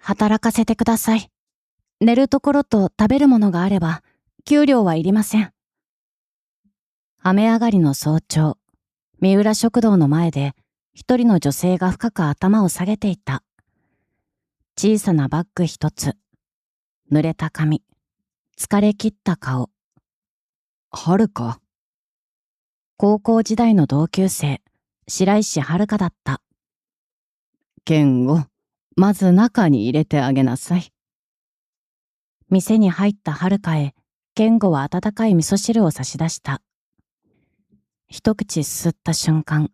働かせてください。寝るところと食べるものがあれば、給料はいりません。雨上がりの早朝、三浦食堂の前で、一人の女性が深く頭を下げていた。小さなバッグ一つ、濡れた髪、疲れ切った顔。遥。高校時代の同級生、白石遥だった。健吾、まず中に入れてあげなさい。店に入った遥へ、健吾は温かい味噌汁を差し出した。一口すすった瞬間、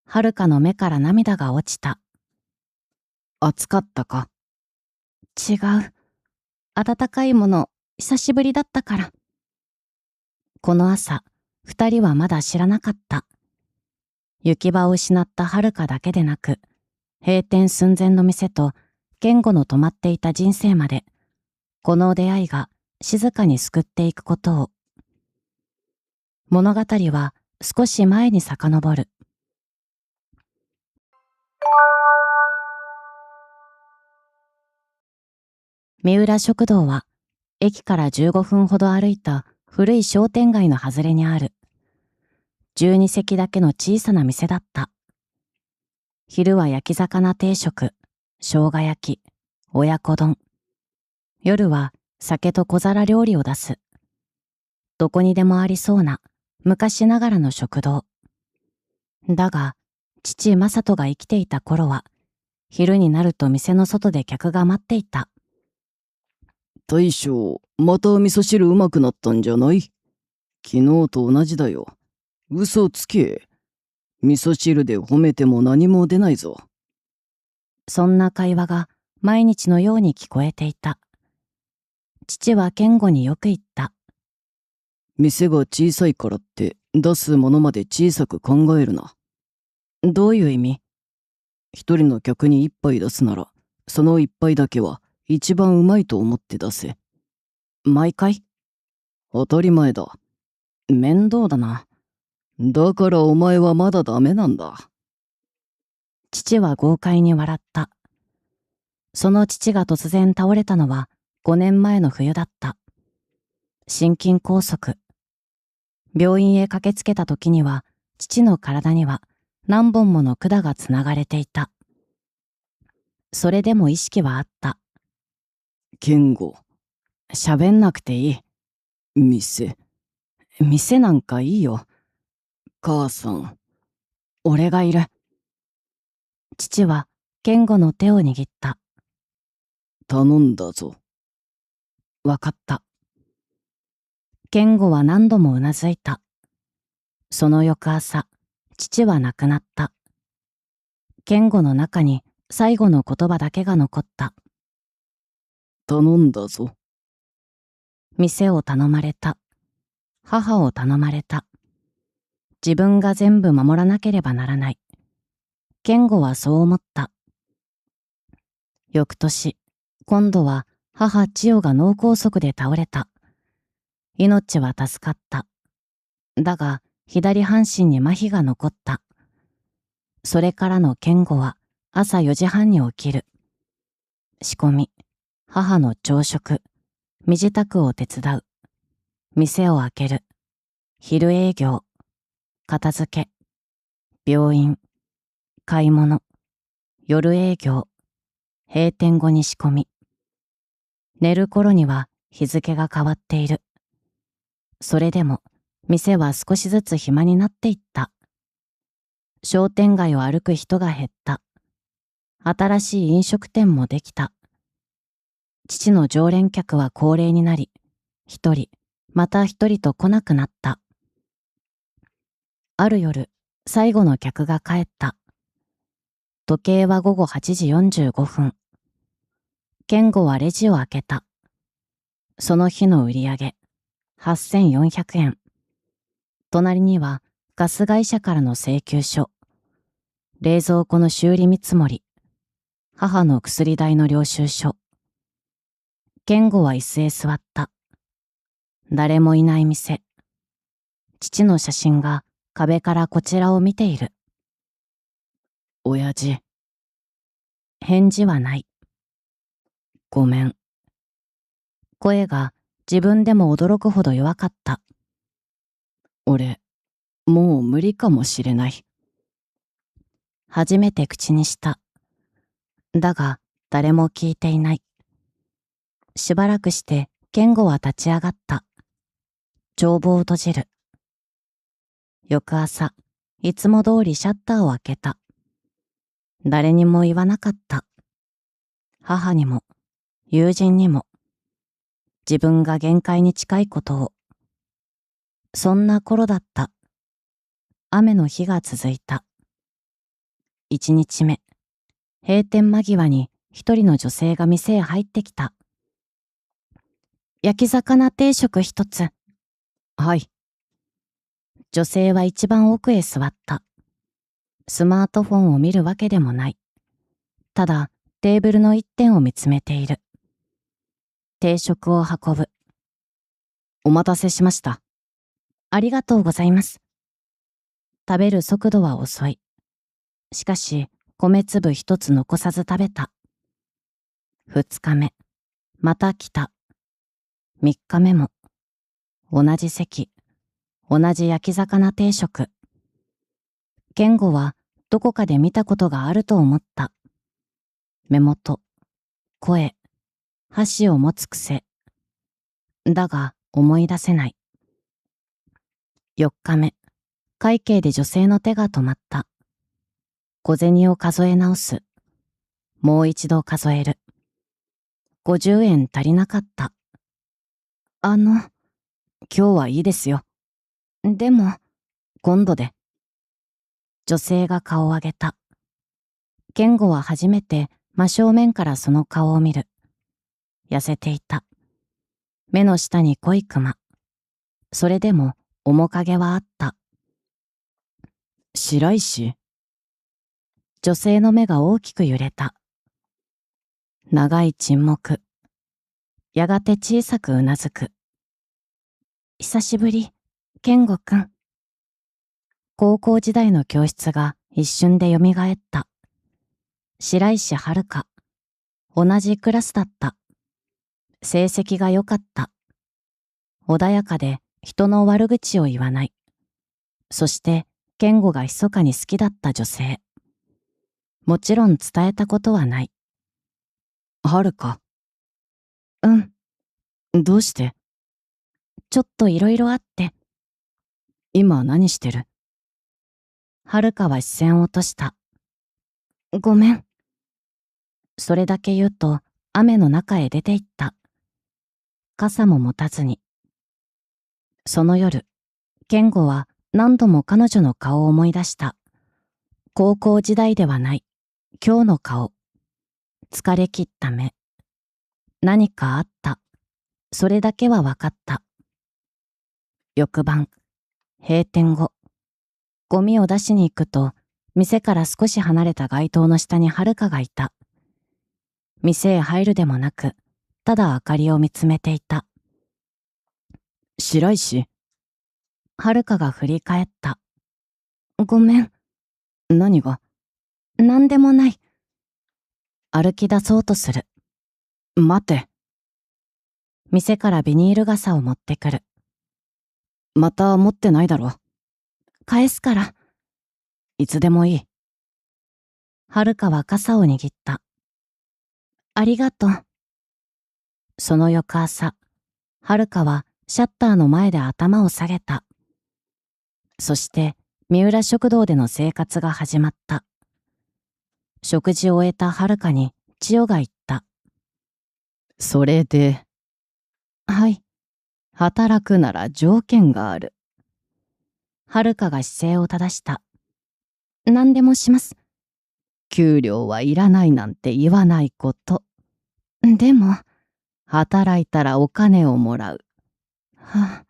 遥の目から涙が落ちた。暑かったか？違う。温かいもの、久しぶりだったから。この朝、二人はまだ知らなかった。行き場を失った遥だけでなく、閉店寸前の店と健吾の止まっていた人生まで、この出会いが静かに救っていくことを。物語は少し前に遡る。三浦食堂は、駅から15分ほど歩いた古い商店街の外れにある。12席だけの小さな店だった。昼は焼き魚定食、生姜焼き、親子丼。夜は酒と小皿料理を出す。どこにでもありそうな昔ながらの食堂。だが、父正人が生きていた頃は、昼になると店の外で客が待っていた。大将、また味噌汁うまくなったんじゃない？昨日と同じだよ。嘘つけ。味噌汁で褒めても何も出ないぞ。そんな会話が毎日のように聞こえていた。父は健吾によく言った。店が小さいからって出すものまで小さく考えるな。どういう意味？一人の客に一杯出すなら、その一杯だけは一番うまいと思って出せ。毎回？当たり前だ。面倒だな。だからお前はまだダメなんだ。父は豪快に笑った。その父が突然倒れたのは5年前の冬だった。心筋梗塞。病院へ駆けつけた時には、父の体には何本もの管がつながれていた。それでも意識はあった。健吾、喋んなくていい。店なんかいいよ。母さん。俺がいる。父は健吾の手を握った。頼んだぞ。わかった。健吾は何度もうなずいた。その翌朝、父は亡くなった。健吾の中に最後の言葉だけが残った。頼んだぞ。店を頼まれた。母を頼まれた。自分が全部守らなければならない。健吾はそう思った。翌年、今度は母千代が脳梗塞で倒れた。命は助かった。だが、左半身に麻痺が残った。それからの健吾は朝4時半に起きる。仕込み、母の朝食、身支度を手伝う。店を開ける。昼営業、片付け、病院、買い物、夜営業、閉店後に仕込み。寝る頃には日付が変わっている。それでも店は少しずつ暇になっていった。商店街を歩く人が減った。新しい飲食店もできた。父の常連客は高齢になり、一人、また一人と来なくなった。ある夜、最後の客が帰った。時計は午後8時45分。健吾はレジを開けた。その日の売り上げ、8400円。隣にはガス会社からの請求書。冷蔵庫の修理見積もり。母の薬代の領収書。健吾は椅子へ座った。誰もいない店。父の写真が壁からこちらを見ている。親父。返事はない。ごめん。声が自分でも驚くほど弱かった。俺、もう無理かもしれない。初めて口にした。だが、誰も聞いていない。しばらくして、健吾は立ち上がった。帳簿を閉じる。翌朝、いつも通りシャッターを開けた。誰にも言わなかった。母にも、友人にも、自分が限界に近いことを。そんな頃だった。雨の日が続いた。1日目、閉店間際に一人の女性が店へ入ってきた。焼き魚定食一つ。はい。女性は一番奥へ座った。スマートフォンを見るわけでもない。ただ、テーブルの一点を見つめている。定食を運ぶ。お待たせしました。ありがとうございます。食べる速度は遅い。しかし、米粒一つ残さず食べた。2日目、また来た。3日目も、同じ席、同じ焼き魚定食。健吾はどこかで見たことがあると思った。目元、声、箸を持つ癖。だが思い出せない。4日目、会計で女性の手が止まった。小銭を数え直す。もう一度数える。50円足りなかった。今日はいいですよ。でも、今度で。女性が顔を上げた。健吾は初めて真正面からその顔を見る。痩せていた。目の下に濃いクマ。それでも面影はあった。白石。女性の目が大きく揺れた。長い沈黙。やがて小さくうなずく。久しぶり、健吾くん。高校時代の教室が一瞬で蘇った。白石遥。同じクラスだった。成績が良かった。穏やかで人の悪口を言わない。そして健吾が密かに好きだった女性。もちろん伝えたことはない。遥。うん。どうして？ちょっといろいろあって。今何してる？遥は視線を落とした。ごめん。それだけ言うと雨の中へ出て行った。傘も持たずに。その夜、健吾は何度も彼女の顔を思い出した。高校時代ではない。今日の顔。疲れ切った目。何かあった。それだけは分かった。翌晩、閉店後、ゴミを出しに行くと、店から少し離れた街灯の下に遥がいた。店へ入るでもなく、ただ明かりを見つめていた。白石。遥が振り返った。ごめん。何が？何でもない。歩き出そうとする。待て。店からビニール傘を持ってくる。また持ってないだろ。返すから。いつでもいい。遥は傘を握った。ありがとう。その翌朝、遥はシャッターの前で頭を下げた。そして三浦食堂での生活が始まった。食事を終えた遥に千代が言った。それで。はい。働くなら条件がある。遥が姿勢を正した。何でもします。給料はいらないなんて言わないこと。でも、働いたらお金をもらう。はあ、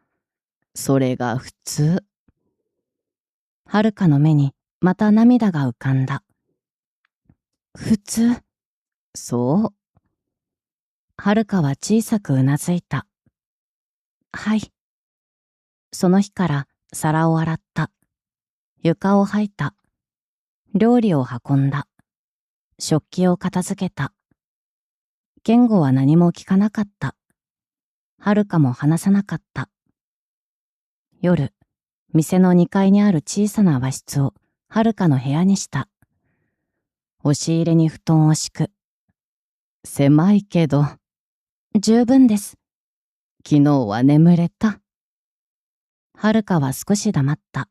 それが普通。遥の目にまた涙が浮かんだ。普通？そう。遥は小さくうなずいた。はい。その日から皿を洗った。床を掃いた。料理を運んだ。食器を片付けた。健吾は何も聞かなかった。はるかも話さなかった。夜、店の2階にある小さな和室をはるかの部屋にした。押し入れに布団を敷く。狭いけど、十分です。昨日は眠れた。はるかは少し黙った。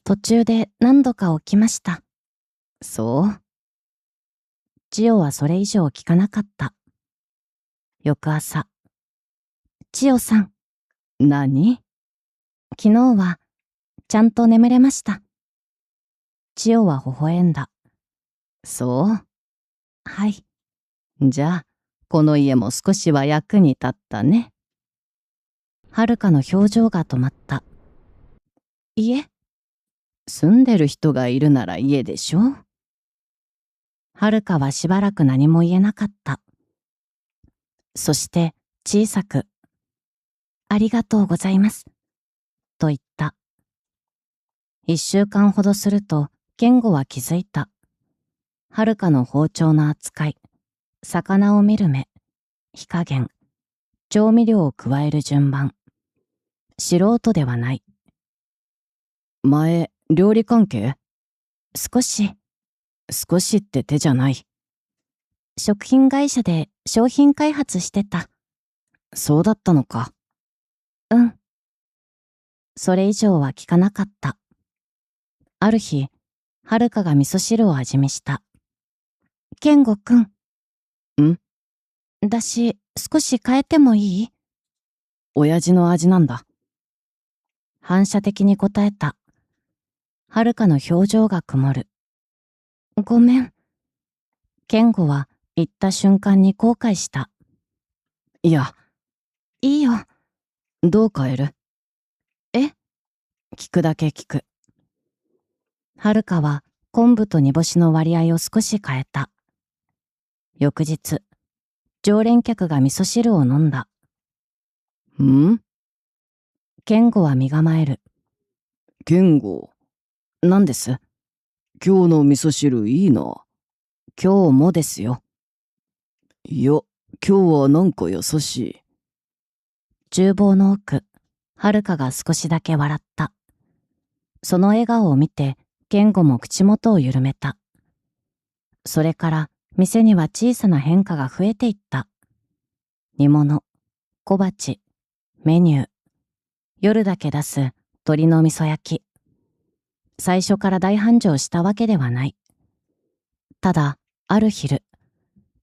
途中で何度か起きました。そう。千代はそれ以上聞かなかった。翌朝。千代さん。何？昨日は、ちゃんと眠れました。千代は微笑んだ。そう。はい。じゃあ、この家も少しは役に立ったね。はるかの表情が止まった。家？住んでる人がいるなら家でしょ？はるかはしばらく何も言えなかった。そして小さく、ありがとうございます。と言った。1週間ほどすると、健吾は気づいた。はるかの包丁の扱い、魚を見る目、火加減、調味料を加える順番。素人ではない。前、料理関係？少しって手じゃない。食品会社で商品開発してた。そうだったのか。うん。それ以上は聞かなかった。ある日、はるかが味噌汁を味見した。健吾くん。ん？だし、少し変えてもいい？親父の味なんだ。反射的に答えた。はるかの表情が曇る。ごめん。健吾は言った瞬間に後悔した。いや、いいよ。どう変える？え？聞くだけ聞く。はるかは昆布と煮干しの割合を少し変えた。翌日、常連客が味噌汁を飲んだ。ん？健吾は身構える。健吾、何です？今日の味噌汁いいな。今日もですよ。いや、今日はなんか優しい。厨房の奥、はるかが少しだけ笑った。その笑顔を見て、健吾も口元を緩めた。それから店には小さな変化が増えていった。煮物、小鉢、メニュー、夜だけ出す鶏の味噌焼き。最初から大繁盛したわけではない。ただ、ある昼、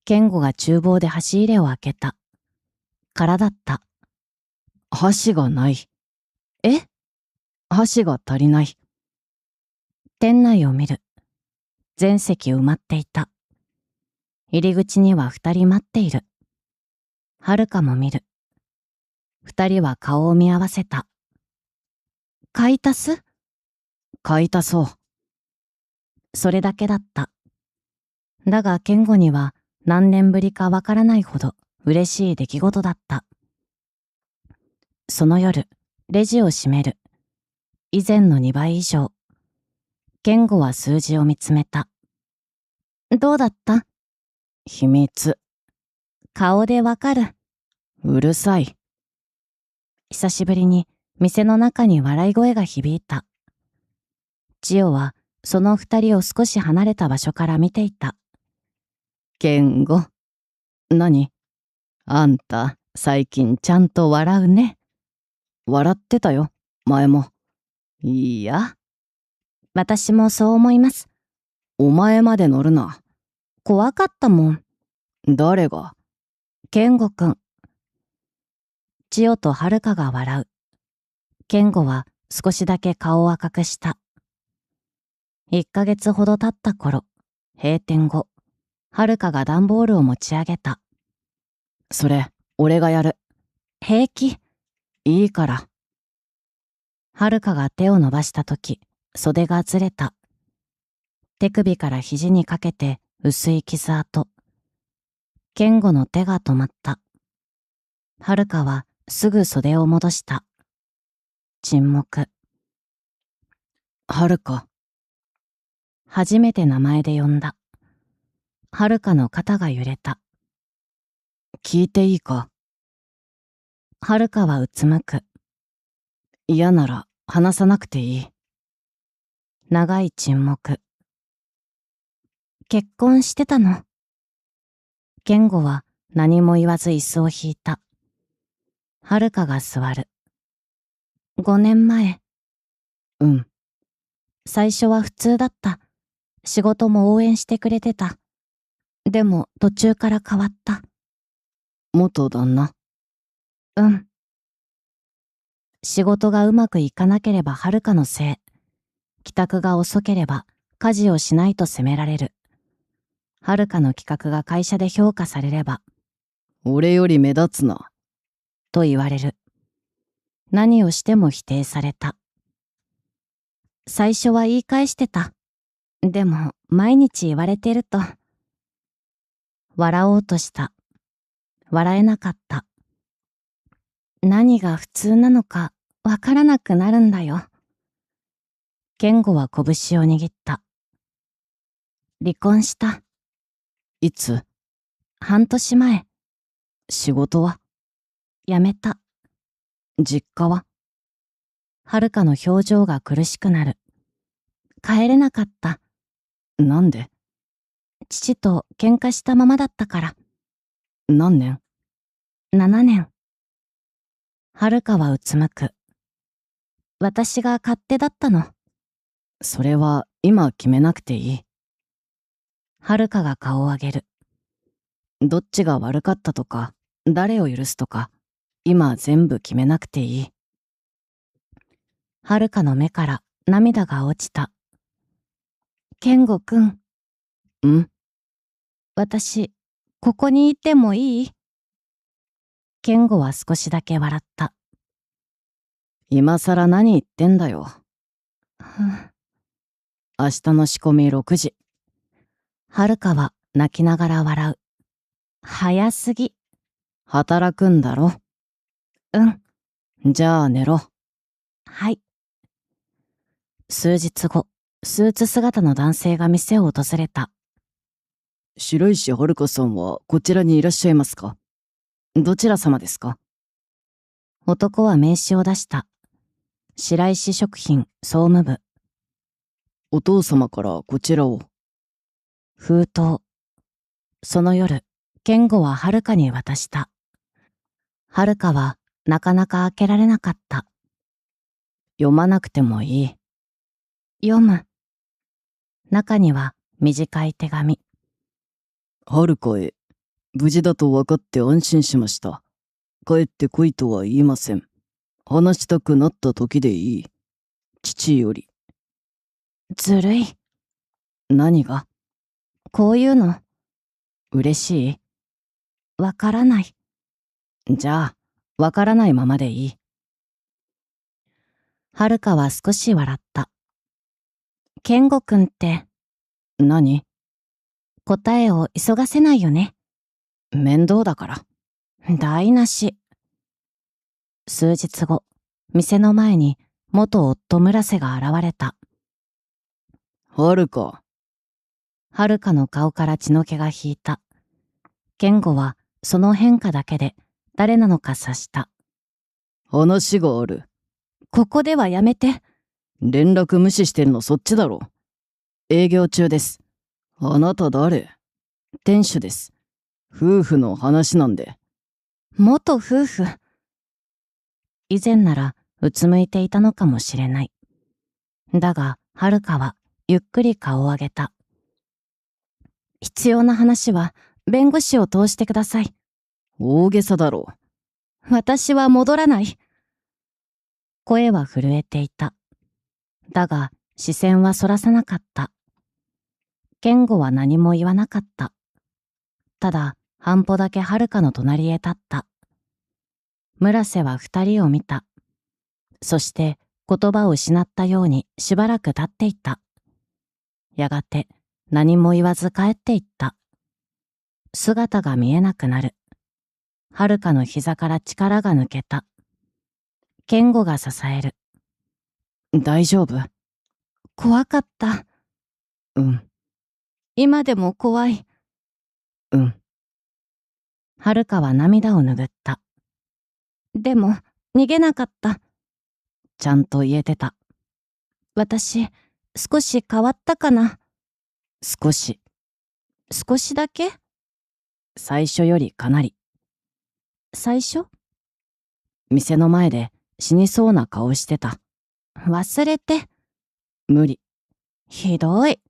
健吾が厨房で箸入れを開けた。空だった。箸がない。え？箸が足りない。店内を見る。全席埋まっていた。入り口には2人待っている。はるかも見る。2人は顔を見合わせた。買い足す？買い足そう。それだけだった。だが健吾には何年ぶりかわからないほど嬉しい出来事だった。その夜、レジを閉める。以前の2倍以上。健吾は数字を見つめた。どうだった？秘密。顔でわかる。うるさい。久しぶりに店の中に笑い声が響いた。千代はその2人を少し離れた場所から見ていた。健吾。何？あんた、最近ちゃんと笑うね。笑ってたよ、前も。いいや。私もそう思います。お前まで乗るな。怖かったもん。誰が？健吾くん。千代とはるかが笑う。健吾は少しだけ顔を赤くした。1ヶ月ほど経った頃、閉店後、はるかが段ボールを持ち上げた。それ、俺がやる。平気。いいから。はるかが手を伸ばしたとき、袖がずれた。手首から肘にかけて薄い傷跡。健吾の手が止まった。はるかはすぐ袖を戻した。沈黙。はるか。初めて名前で呼んだ。はるかの肩が揺れた。聞いていいか？はるかはうつむく。嫌なら話さなくていい。長い沈黙。結婚してたの？健吾は何も言わず椅子を引いた。はるかが座る。5年前。うん。最初は普通だった。仕事も応援してくれてた。でも途中から変わった。元旦那？うん。仕事がうまくいかなければはるかのせい。帰宅が遅ければ家事をしないと責められる。はるかの企画が会社で評価されれば、俺より目立つな。と言われる。何をしても否定された。最初は言い返してた。でも毎日言われてると。笑おうとした。笑えなかった。何が普通なのかわからなくなるんだよ。健吾は拳を握った。離婚した。いつ？半年前。仕事は？辞めた。実家は？はるかの表情が苦しくなる。帰れなかった。なんで？父と喧嘩したままだったから。何年7年。はるかはうつむく。私が勝手だったの。それは今決めなくていい。はるかが顔を上げる。どっちが悪かったとか、誰を許すとか、今全部決めなくていい。はるかの目から涙が落ちた。健吾くん。ん？私、ここにいてもいい？健吾は少しだけ笑った。今さら何言ってんだよ。明日の仕込み6時。はるかは泣きながら笑う。早すぎ。働くんだろ？うん。じゃあ寝ろ。はい。数日後、スーツ姿の男性が店を訪れた。白石遥さんはこちらにいらっしゃいますか？どちら様ですか？男は名刺を出した。白石食品総務部。お父様からこちらを。封筒。その夜、健吾ははるかに渡した。はるかはなかなか開けられなかった。読まなくてもいい。読む。中には短い手紙。はるかへ、無事だと分かって安心しました。帰ってこいとは言いません。話したくなった時でいい。父より。ずるい。何が？こういうの。嬉しい？わからない。じゃあ、わからないままでいい。はるかは少し笑った。健吾くんって。何？答えを急がせないよね。面倒だから。台無し。数日後、店の前に元夫村瀬が現れた。はるか。はるかの顔から血の気が引いた。健吾はその変化だけで誰なのか察した。話がある。ここではやめて。連絡無視してるのそっちだろ。営業中です。あなた誰？店主です。夫婦の話なんで。元夫婦。以前ならうつむいていたのかもしれない。だが、はるかはゆっくり顔を上げた。必要な話は弁護士を通してください。大げさだろ。私は戻らない。声は震えていた。だが、視線はそらさなかった。健吾は何も言わなかった。ただ、半歩だけはるかの隣へ立った。村瀬は二人を見た。そして言葉を失ったようにしばらく立っていた。やがて何も言わず帰っていった。姿が見えなくなる。はるかの膝から力が抜けた。健吾が支える。大丈夫？怖かった。うん。今でも怖い。うん。はるかは涙を拭った。でも、逃げなかった。ちゃんと言えてた。私、少し変わったかな。少しだけ？最初よりかなり。最初？店の前で死にそうな顔してた。忘れて。無理。ひどい。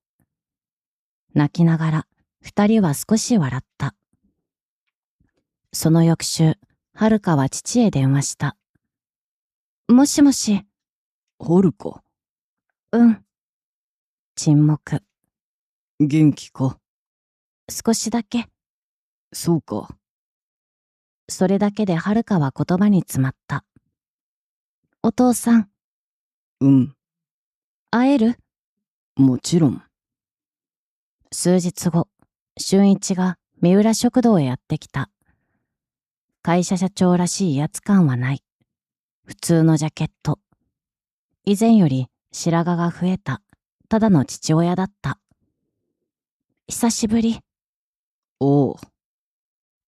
泣きながら二人は少し笑った。その翌週、はるかは父へ電話した。もしもし。はるか。うん。沈黙。元気か？少しだけ。そうか。それだけではるかは言葉に詰まった。お父さん。うん。会える？もちろん。数日後、俊一が三浦食堂へやってきた。会社社長らしい威圧感はない。普通のジャケット。以前より白髪が増えた、ただの父親だった。久しぶり。おう。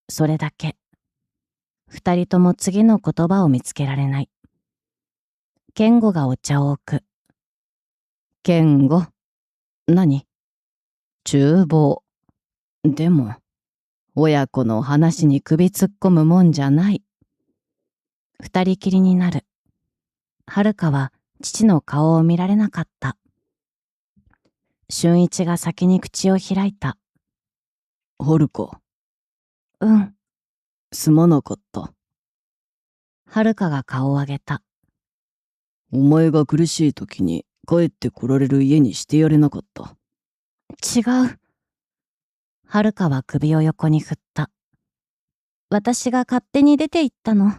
それだけ。二人とも次の言葉を見つけられない。健吾がお茶を置く。健吾。何？厨房。でも、親子の話に首突っ込むもんじゃない。二人きりになる。はるかは父の顔を見られなかった。俊一が先に口を開いた。はるか。うん。すまなかった。はるかが顔を上げた。お前が苦しい時に帰ってこられる家にしてやれなかった。違う。はるかは首を横に振った。私が勝手に出て行ったの。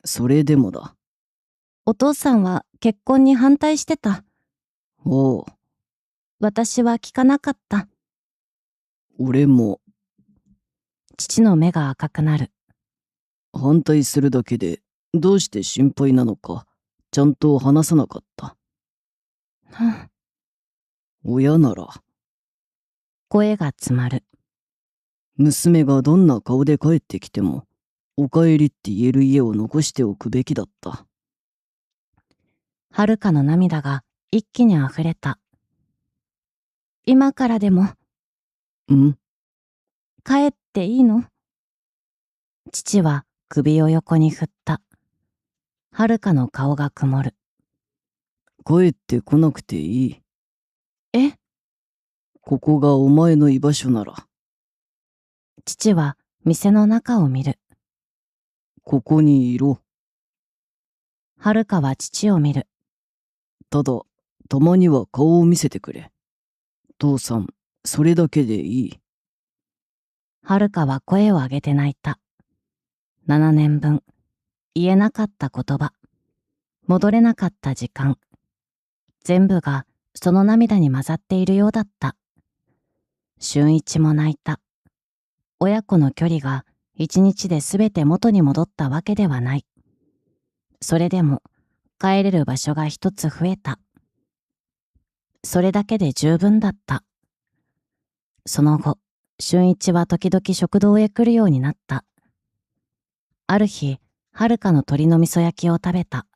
それでもだ。お父さんは結婚に反対してた。おう。私は聞かなかった。俺も。父の目が赤くなる。反対するだけでどうして心配なのかちゃんと話さなかった。親なら。声が詰まる。娘がどんな顔で帰ってきてもおかえりって言える家を残しておくべきだった。はるかの涙が一気に溢れた。今からでも。帰っていいの？父は首を横に振った。はるかの顔が曇る。帰ってこなくていい。え？ここがお前の居場所なら。父は店の中を見る。ここにいろ。はるかは父を見る。ただ、たまには顔を見せてくれ。父さん、それだけでいい。はるかは声を上げて泣いた。7年分、言えなかった言葉、戻れなかった時間、全部がその涙に混ざっているようだった。俊一も泣いた。親子の距離が一日で全て元に戻ったわけではない。それでも帰れる場所が一つ増えた。それだけで十分だった。その後、俊一は時々食堂へ来るようになった。ある日、はるかの鶏の味噌焼きを食べた。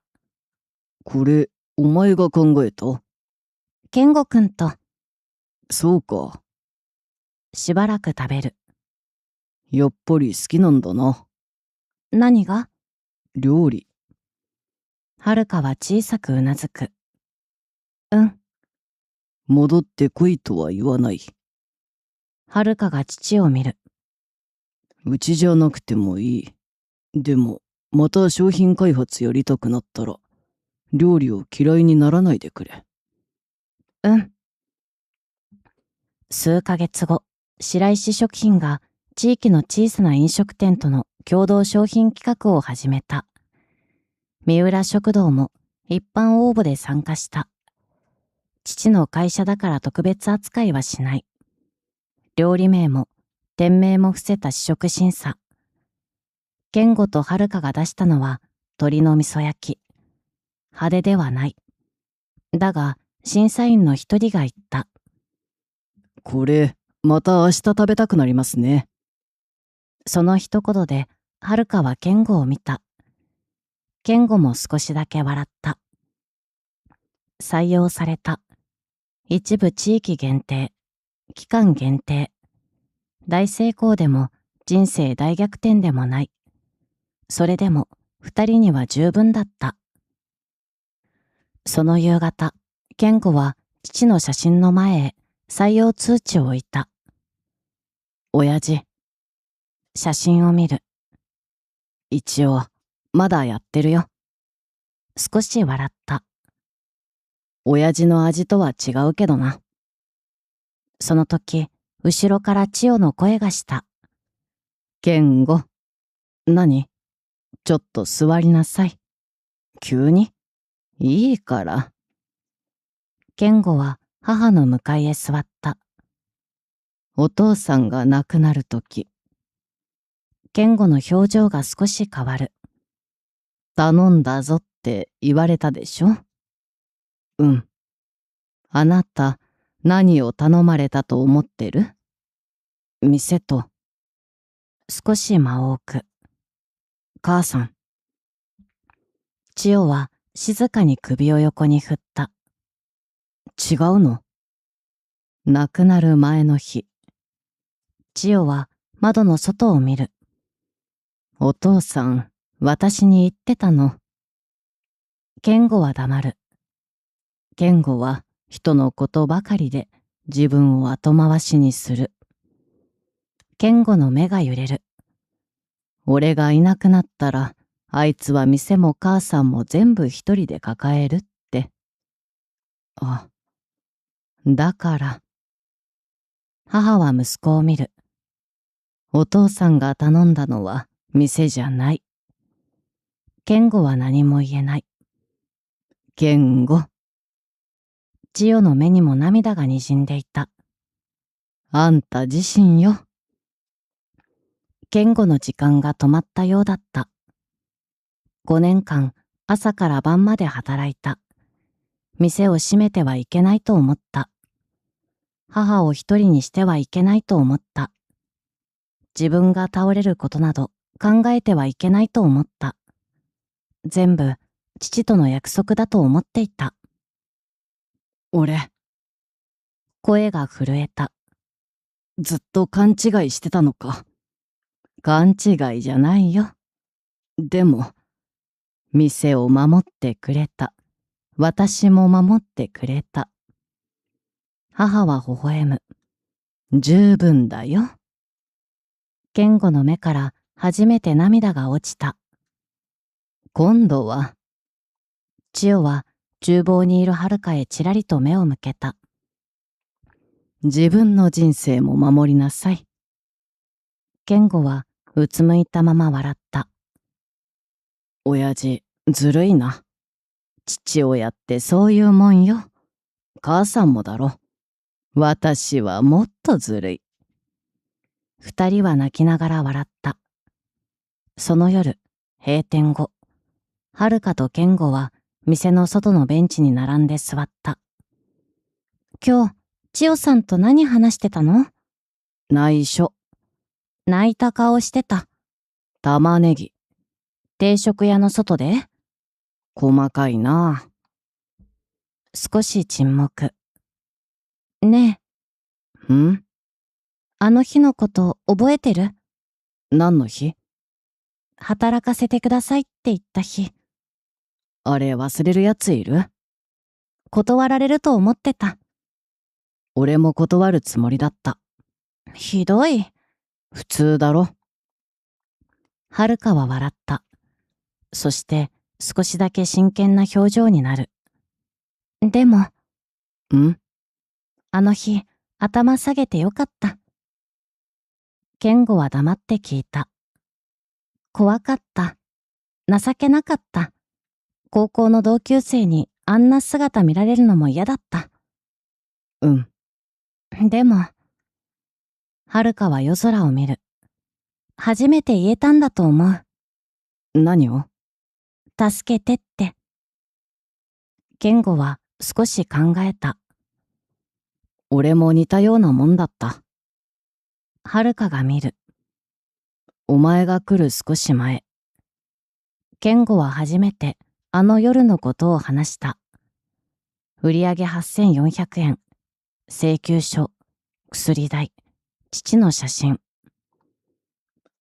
これ、お前が考えた？健吾くんと。そうか。しばらく食べる。やっぱり好きなんだな。何が？料理。はるかは小さくうなずく。うん。戻ってこいとは言わない。はるかが父を見る。うちじゃなくてもいい。でも、また商品開発やりたくなったら、料理を嫌いにならないでくれ。うん。数ヶ月後、白石食品が地域の小さな飲食店との共同商品企画を始めた。三浦食堂も一般応募で参加した。父の会社だから特別扱いはしない。料理名も店名も伏せた試食審査。健吾とはるかが出したのは鶏の味噌焼き。派手ではない。だが審査員の一人が言った。これ、また明日食べたくなりますね。その一言で、はるかは健吾を見た。健吾も少しだけ笑った。採用された。一部地域限定、期間限定。大成功でも人生大逆転でもない。それでも二人には十分だった。その夕方、健吾は父の写真の前へ採用通知を置いた。親父、写真を見る。一応、まだやってるよ。少し笑った。親父の味とは違うけどな。その時、後ろから千代の声がした。健吾。何？ちょっと座りなさい。急に？いいから。健吾は母の向かいへ座った。お父さんが亡くなるとき。健吾の表情が少し変わる。頼んだぞって言われたでしょ？うん。あなた、何を頼まれたと思ってる？店と。少し間を置く。母さん。千代は静かに首を横に振った。違うの？亡くなる前の日。千代は窓の外を見る。お父さん、私に言ってたの。健吾は黙る。健吾は人のことばかりで自分を後回しにする。健吾の目が揺れる。俺がいなくなったら、あいつは店も母さんも全部一人で抱えるって。あ、だから。母は息子を見る。お父さんが頼んだのは店じゃない。健吾は何も言えない。健吾。千代の目にも涙がにじんでいた。あんた自身よ。健吾の時間が止まったようだった。5年間、朝から晩まで働いた。店を閉めてはいけないと思った。母を一人にしてはいけないと思った。自分が倒れることなど考えてはいけないと思った。全部、父との約束だと思っていた。俺。声が震えた。ずっと勘違いしてたのか。勘違いじゃないよ。でも、店を守ってくれた。私も守ってくれた。母は微笑む。十分だよ。健吾の目から初めて涙が落ちた。今度は。千代は厨房にいる遥へちらりと目を向けた。自分の人生も守りなさい。健吾はうつむいたまま笑った。親父、ずるいな。父親ってそういうもんよ。母さんもだろ。私はもっとずるい。二人は泣きながら笑った。その夜、閉店後、遥と健吾は店の外のベンチに並んで座った。今日、千代さんと何話してたの？内緒。泣いた顔してた。玉ねぎ。定食屋の外で？細かいな。少し沈黙。ねえ。ん？あの日のこと覚えてる？何の日？働かせてくださいって言った日。あれ忘れるやついる？断られると思ってた。俺も断るつもりだった。ひどい。普通だろ。遥は笑った。そして少しだけ真剣な表情になる。でも。あの日、頭下げてよかった。健吾は黙って聞いた。怖かった。情けなかった。高校の同級生にあんな姿見られるのも嫌だった。でも、遥は夜空を見る。初めて言えたんだと思う。何を？助けてって。健吾は少し考えた。俺も似たようなもんだった。遥が見る。お前が来る少し前、健吾は初めてあの夜のことを話した。売上8400円、請求書、薬代、父の写真。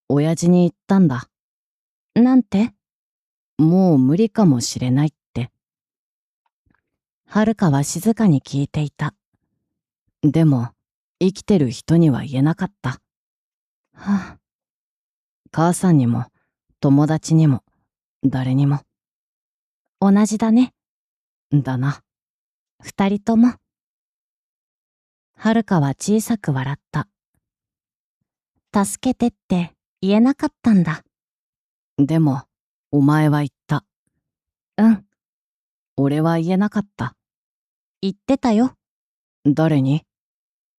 親父に言ったんだ。なんて？もう無理かもしれないって。遥は静かに聞いていた。でも、生きてる人には言えなかった。はあ、母さんにも、友達にも、誰にも。同じだね。だな。二人とも。遥は小さく笑った。助けてって言えなかったんだ。でも、お前は言った。うん。俺は言えなかった。言ってたよ。誰に？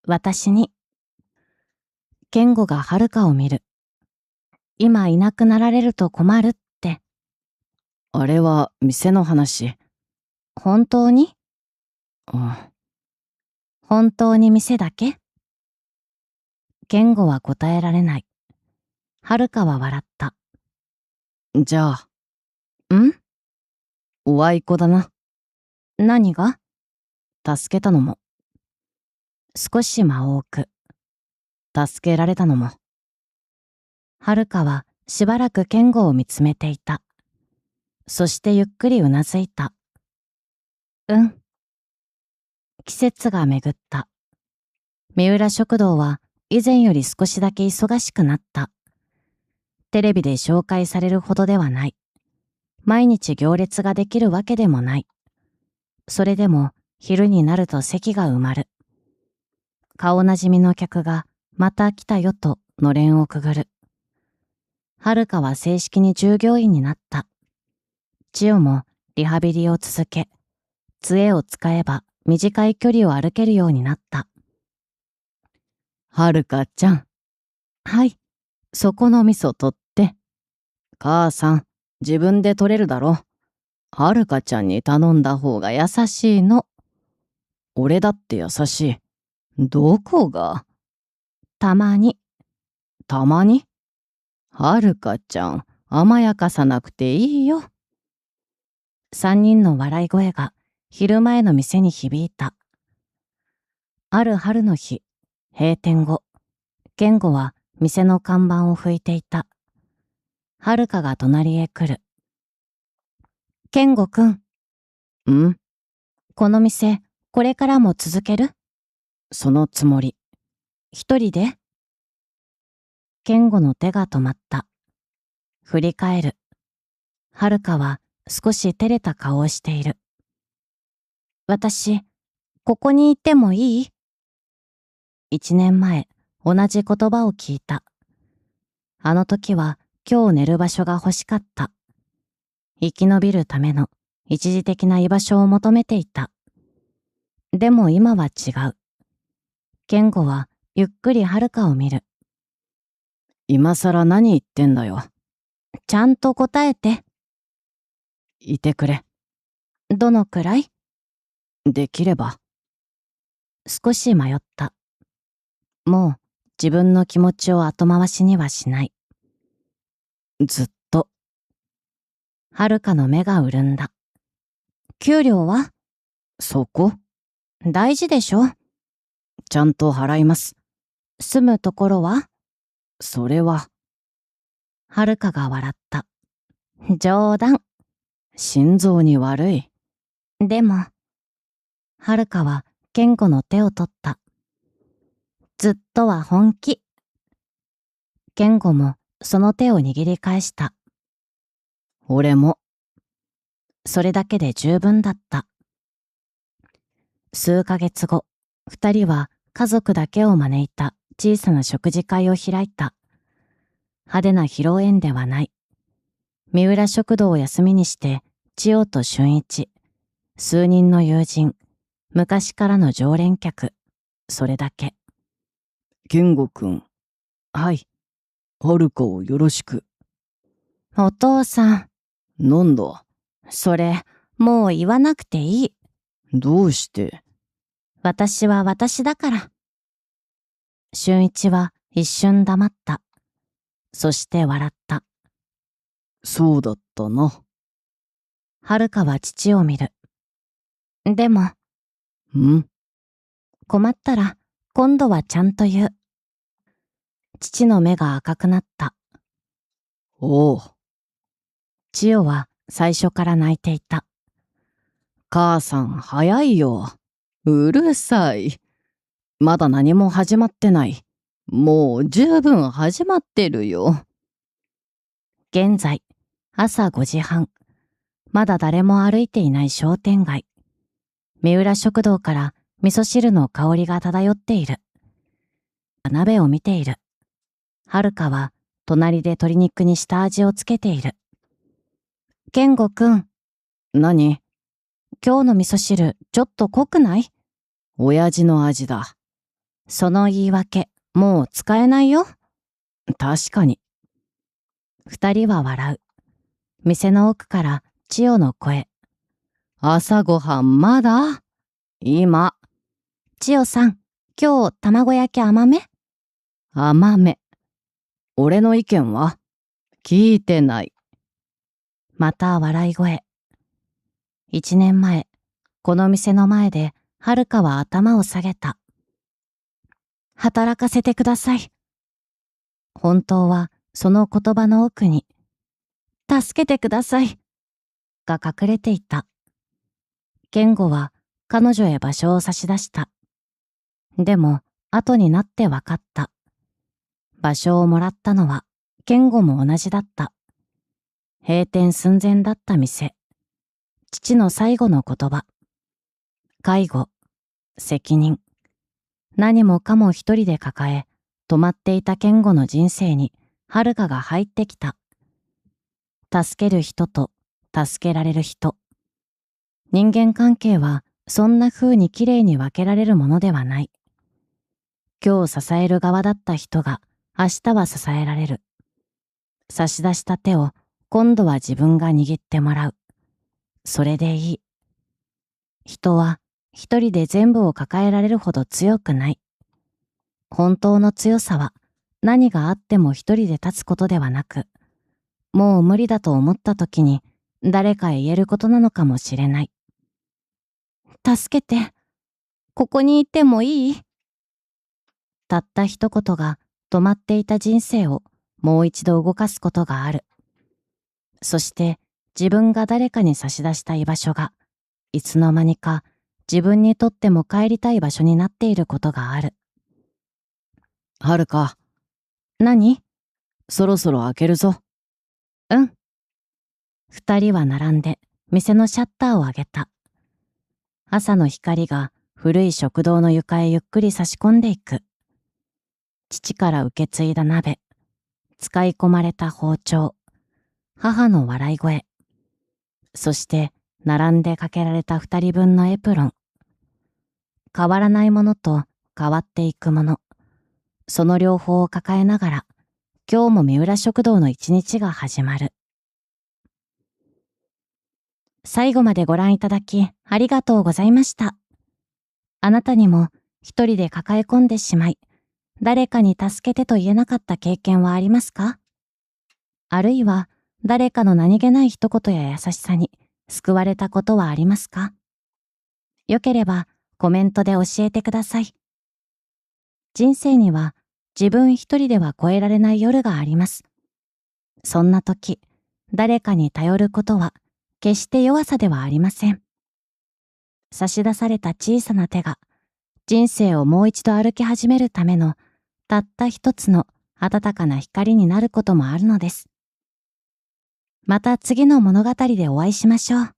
私に。健吾が遥を見る。今いなくなられると困るって。あれは店の話。本当に？うん。本当に店だけ？健吾は答えられない。遥は笑った。じゃあ。ん？おあいこだな。何が？助けたのも。少し間を置く。助けられたのも。遥はしばらく健吾を見つめていた。そしてゆっくりうなずいた。うん。季節が巡った。三浦食堂は以前より少しだけ忙しくなった。テレビで紹介されるほどではない。毎日行列ができるわけでもない。それでも昼になると席が埋まる。顔なじみの客がまた来たよとのれんをくぐる。遥は正式に従業員になった。千代もリハビリを続け、杖を使えば短い距離を歩けるようになった。遥ちゃん。はい、そこの味噌取って。母さん、自分で取れるだろ。遥ちゃんに頼んだ方が優しいの。俺だって優しい。どこが？たまに。たまに？遥ちゃん、甘やかさなくていいよ。三人の笑い声が昼前の店に響いた。ある春の日、閉店後、健吾は店の看板を拭いていた。遥が隣へ来る。健吾くん。ん？この店、これからも続ける？そのつもり。一人で？健吾の手が止まった。振り返る。遥は少し照れた顔をしている。私、ここにいてもいい？一年前、同じ言葉を聞いた。あの時は今日寝る場所が欲しかった。生き延びるための一時的な居場所を求めていた。でも今は違う。健吾はゆっくり遥を見る。今さら何言ってんだよ。ちゃんと答えて。いてくれ。どのくらい？できれば。少し迷った。もう自分の気持ちを後回しにはしない。ずっと。遥の目が潤んだ。給料は？そこ？大事でしょ？ちゃんと払います。住むところは？それは。遥が笑った。冗談。心臓に悪い。でも。遥は健吾の手を取った。ずっとは本気。健吾もその手を握り返した。俺も。それだけで十分だった。数ヶ月後、二人は家族だけを招いた小さな食事会を開いた。派手な披露宴ではない。三浦食堂を休みにして、千代と俊一、数人の友人、昔からの常連客、それだけ。健吾くん。はい。遥をよろしく。お父さん。なんだ？それ、もう言わなくていい。どうして？私は私だから。俊一は一瞬黙った。そして笑った。そうだったな。はるかは父を見る。でも、困ったら今度はちゃんと言う。父の目が赤くなった。おう。千代は最初から泣いていた。母さん早いよ。うるさい。まだ何も始まってない。もう十分始まってるよ。現在、朝5時半。まだ誰も歩いていない商店街。三浦食堂から味噌汁の香りが漂っている。鍋を見ている。はるかは隣で鶏肉に下味をつけている。健吾くん。何？今日の味噌汁ちょっと濃くない？親父の味だ。その言い訳、もう使えないよ。確かに。二人は笑う。店の奥から千代の声。朝ごはんまだ？今。千代さん、今日卵焼き甘め？甘め。俺の意見は？聞いてない。また笑い声。1年前、この店の前で、はるかは頭を下げた。働かせてください。本当は、その言葉の奥に、助けてください。が隠れていた。健吾は、彼女へ場所を差し出した。でも、後になってわかった。場所をもらったのは、健吾も同じだった。閉店寸前だった店。父の最後の言葉。介護、責任。何もかも一人で抱え、止まっていた健吾の人生に、はるかが入ってきた。助ける人と、助けられる人。人間関係は、そんな風にきれいに分けられるものではない。今日支える側だった人が、明日は支えられる。差し出した手を、今度は自分が握ってもらう。それでいい。人は一人で全部を抱えられるほど強くない。本当の強さは何があっても一人で立つことではなく、もう無理だと思った時に誰かへ言えることなのかもしれない。助けて。ここにいてもいい？たった一言が止まっていた人生をもう一度動かすことがある。そして自分が誰かに差し出した居場所が、いつの間にか自分にとっても帰りたい場所になっていることがある。はるか。何？そろそろ開けるぞ。うん。二人は並んで店のシャッターを上げた。朝の光が古い食堂の床へゆっくり差し込んでいく。父から受け継いだ鍋、使い込まれた包丁、母の笑い声、そして並んでかけられた二人分のエプロン。変わらないものと変わっていくもの、その両方を抱えながら、今日も三浦食堂の一日が始まる。最後までご覧いただきありがとうございました。あなたにも一人で抱え込んでしまい、誰かに助けてと言えなかった経験はありますか？あるいは誰かの何気ない一言や優しさに救われたことはありますか？よければコメントで教えてください。人生には自分一人では越えられない夜があります。そんな時、誰かに頼ることは決して弱さではありません。差し出された小さな手が人生をもう一度歩き始めるためのたった一つの温かな光になることもあるのです。また次の物語でお会いしましょう。